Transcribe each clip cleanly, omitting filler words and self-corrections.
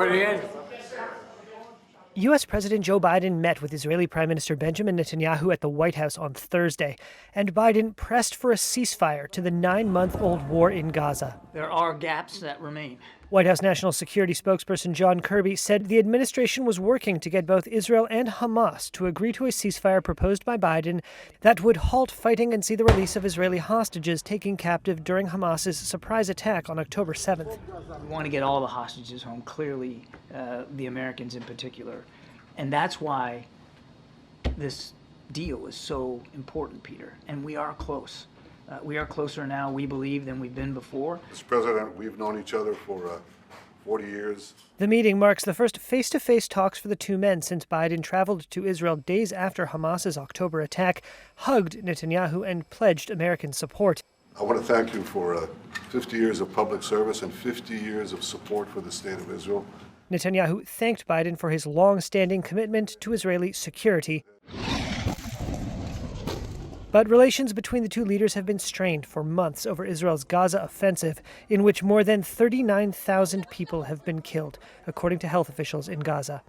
Everybody in? U.S. President Joe Biden met with Israeli Prime Minister Benjamin Netanyahu at the White House on Thursday, and Biden pressed for a ceasefire to the 9-month-old war in Gaza. There are gaps that remain. White House National Security spokesperson John Kirby said the administration was working to get both Israel and Hamas to agree to a ceasefire proposed by Biden that would halt fighting and see the release of Israeli hostages taken captive during Hamas's surprise attack on October 7th. We want to get all the hostages home, clearly the Americans in particular. And that's why this deal is so important, Peter. And we are close. We are closer now, we believe, than we've been before. Mr. President, we've known each other for 40 years. The meeting marks the first face-to-face talks for the two men since Biden traveled to Israel days after Hamas's October attack, hugged Netanyahu, and pledged American support. I want to thank you for 50 years of public service and 50 years of support for the state of Israel. Netanyahu thanked Biden for his long-standing commitment to Israeli security. But relations between the two leaders have been strained for months over Israel's Gaza offensive, in which more than 39,000 people have been killed, according to health officials in Gaza.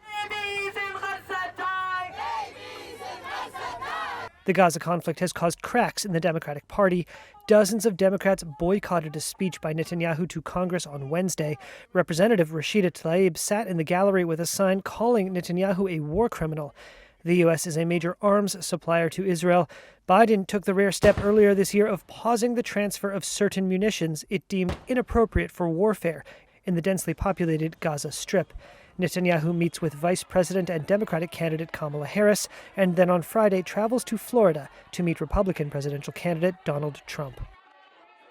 The Gaza conflict has caused cracks in the Democratic Party. Dozens of Democrats boycotted a speech by Netanyahu to Congress on Wednesday. Representative Rashida Tlaib sat in the gallery with a sign calling Netanyahu a war criminal. The U.S. is a major arms supplier to Israel. Biden took the rare step earlier this year of pausing the transfer of certain munitions it deemed inappropriate for warfare in the densely populated Gaza Strip. Netanyahu meets with Vice President and Democratic candidate Kamala Harris, and then on Friday travels to Florida to meet Republican presidential candidate Donald Trump.